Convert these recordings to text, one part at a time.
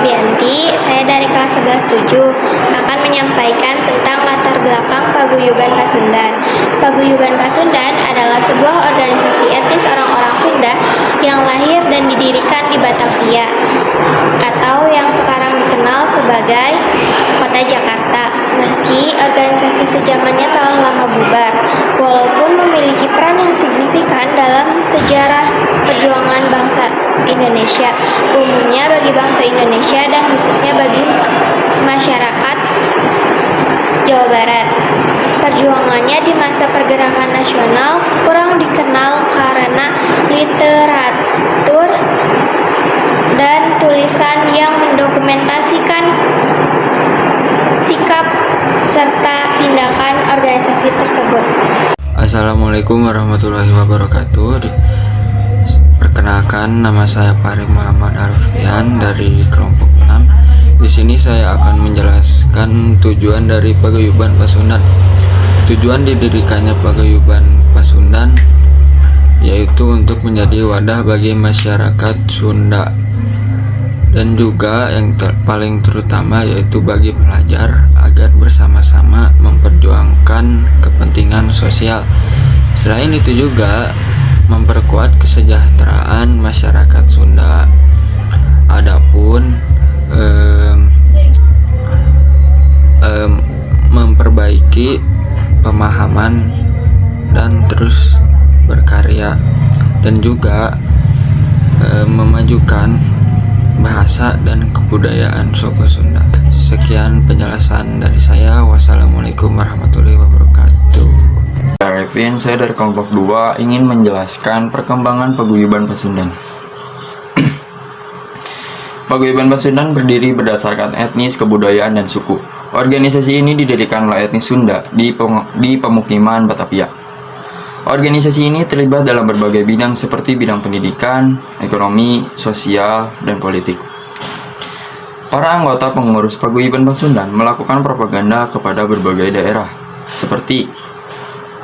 Febianti, saya dari kelas 11-7 akan menyampaikan tentang latar belakang Paguyuban Pasundan. Paguyuban Pasundan adalah sebuah organisasi etnis orang-orang Sunda yang lahir dan didirikan di Batavia atau yang sekarang dikenal sebagai Kota Jakarta. Meski organisasi sejamannya telah lama bubar, walaupun memiliki peran yang signifikan dalam sejarah perjuangan bangsa Indonesia, umumnya bagi bangsa Indonesia dan khususnya bagi masyarakat Jawa Barat. Perjuangannya di masa pergerakan nasional kurang dikenal karena literatur dan tulisan yang mendokumentasikan sikap serta tindakan organisasi tersebut. Assalamualaikum warahmatullahi wabarakatuh. Perkenalkan, nama saya Farid Muhammad Arfian dari kelompok 6. Di sini saya akan menjelaskan tujuan dari Paguyuban Pasundan. Tujuan didirikannya Paguyuban Pasundan yaitu untuk menjadi wadah bagi masyarakat Sunda, dan juga yang paling terutama yaitu bagi pelajar agar bersama-sama memperjuangkan kepentingan sosial. Selain itu juga memperkuat kesejahteraan masyarakat Sunda. Adapun memperbaiki pemahaman dan terus berkarya, dan juga memajukan bahasa dan kebudayaan suku Sunda. Sekian penjelasan dari saya. Wassalamualaikum warahmatullahi wabarakatuh. Arifin, saya dari kelompok 2 ingin menjelaskan perkembangan Paguyuban Pasundan. Paguyuban Pasundan berdiri berdasarkan etnis, kebudayaan, dan suku. Organisasi ini didirikan oleh etnis Sunda di pemukiman Batavia. Organisasi ini terlibat dalam berbagai bidang seperti bidang pendidikan, ekonomi, sosial, dan politik. Para anggota pengurus Paguyuban Pasundan melakukan propaganda kepada berbagai daerah seperti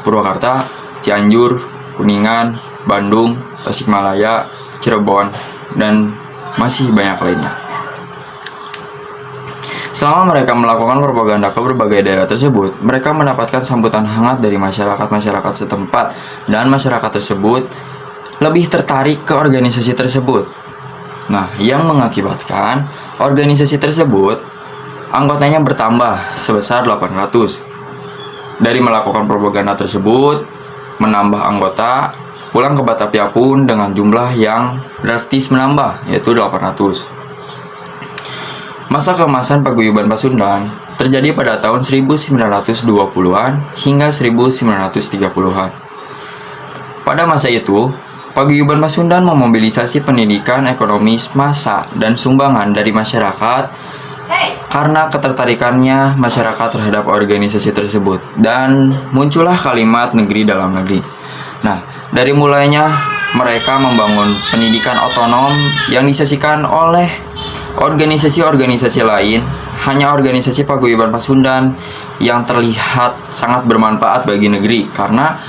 Purwakarta, Cianjur, Kuningan, Bandung, Tasikmalaya, Cirebon, dan masih banyak lainnya. Selama mereka melakukan propaganda ke berbagai daerah tersebut, mereka mendapatkan sambutan hangat dari masyarakat setempat, dan masyarakat tersebut lebih tertarik ke organisasi tersebut. Nah, yang mengakibatkan organisasi tersebut anggotanya bertambah sebesar 800. Dari melakukan propaganda tersebut, menambah anggota, pulang ke Batavia pun dengan jumlah yang drastis menambah, yaitu 800. Masa keemasan Paguyuban Pasundan terjadi pada tahun 1920-an hingga 1930-an. Pada masa itu, Paguyuban Pasundan memobilisasi pendidikan, ekonomi massa, dan sumbangan dari masyarakat karena ketertarikannya masyarakat terhadap organisasi tersebut, dan muncullah kalimat negeri dalam negeri. Nah, dari mulainya mereka membangun pendidikan otonom yang disaksikan oleh organisasi-organisasi lain. Hanya organisasi Paguyuban Pasundan yang terlihat sangat bermanfaat bagi negeri karena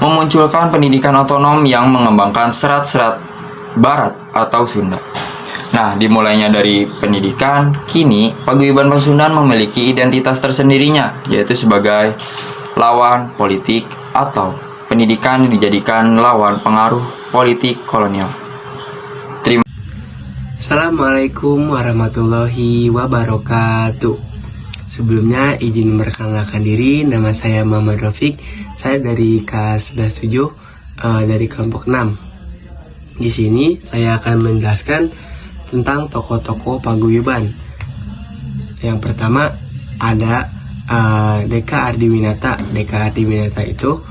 memunculkan pendidikan otonom yang mengembangkan serat-serat barat atau Sunda. Nah, dimulainya dari pendidikan, kini Paguyuban Pasundan memiliki identitas tersendirinya, yaitu sebagai lawan politik atau pendidikan dijadikan lawan pengaruh politik kolonial. Assalamualaikum warahmatullahi wabarakatuh. Sebelumnya izin memperkenalkan diri, nama saya Muhammad Rafiq. Saya dari kelas 11-7 dari kelompok 6. Di sini saya akan menjelaskan tentang tokoh-tokoh Paguyuban. Yang pertama ada Deka Ardiwinata. Deka Ardiwinata itu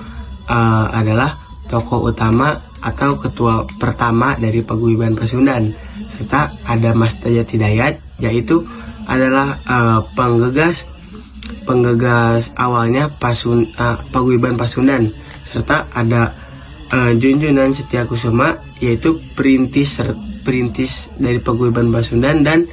adalah tokoh utama atau ketua pertama dari Paguyuban Pasundan. Serta ada Mas Dayat Hidayat, yaitu adalah penggagas awalnya Paguyuban Pasundan. Serta ada Junjunan Setiakusuma, yaitu perintis dari Paguyuban Pasundan dan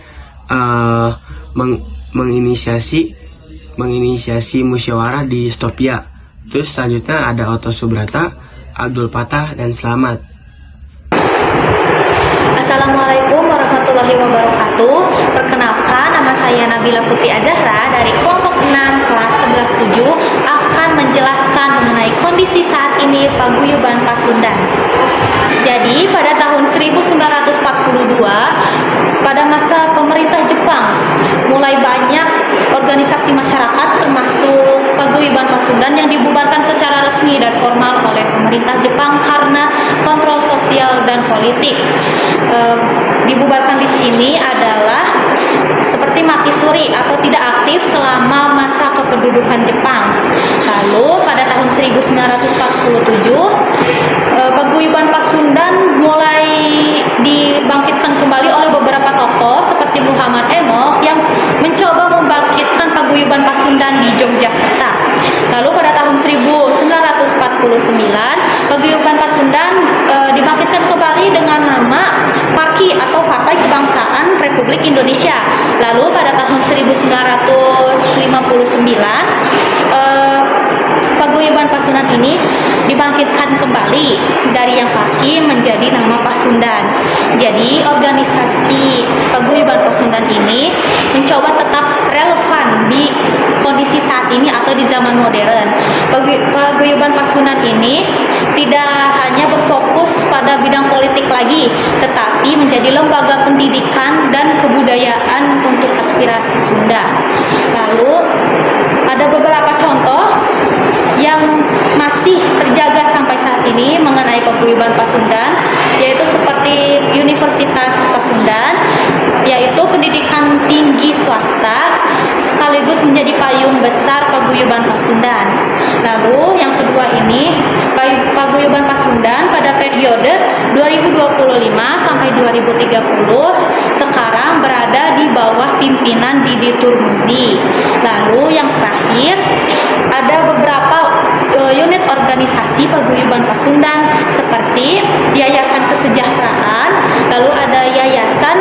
menginisiasi musyawarah di Stopia. Terus selanjutnya ada Oto Subrata, Abdul Patah, dan Selamat. Assalamualaikum warahmatullahi warahmatullahi wabarakatuh. Perkenalkan, nama saya Nabila Putri Azahra dari kelompok 6 kelas 11-7 akan menjelaskan mengenai kondisi saat ini Paguyuban Pasundan. Jadi pada tahun 1942, pada masa pemerintah Jepang, mulai banyak organisasi masyarakat termasuk Paguyuban Pasundan yang dibubarkan secara resmi dan formal oleh pemerintah Jepang karena kontrol sosial dan politik. Dibubarkan di sini adalah seperti mati suri atau tidak aktif selama masa kependudukan Jepang. Lalu pada tahun 1947 Paguyuban Pasundan mulai dibangkitkan kembali oleh beberapa tokoh seperti Muhammad Enoch yang mencoba membangkitkan Paguyuban Pasundan di Yogyakarta. Lalu pada tahun 1949 Paguyuban Pasundan dibangkitkan kembali dengan nama PARKI atau Partai Kebangsaan Republik Indonesia. Lalu pada tahun 1959 Paguyuban Pasundan ini dibangkitkan kembali dari yang PARKI menjadi nama Pasundan. Jadi organisasi Paguyuban Pasundan ini mencoba tetap relevan di kondisi saat ini atau di zaman modern. Paguyuban Pasundan ini tidak hanya berfokus pada bidang politik lagi, tetapi menjadi lembaga pendidikan dan kebudayaan untuk aspirasi Sunda. Lalu ada beberapa contoh yang masih terjaga sampai saat ini mengenai Paguyuban Pasundan, yaitu seperti Universitas Pasundan, yaitu pendidikan tinggi swasta sekaligus menjadi payung besar Paguyuban Pasundan. Lalu yang kedua ini Paguyuban Pasundan pada periode 2025 sampai 2030 sekarang berada di bawah pimpinan Didi Turmuzi. Lalu yang terakhir ada beberapa unit organisasi Paguyuban Pasundan seperti Yayasan Kesejahteraan, lalu ada Yayasan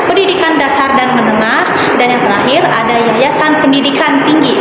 Pendidikan Dasar dan Menengah, dan yang terakhir ada Yayasan Pendidikan Tinggi.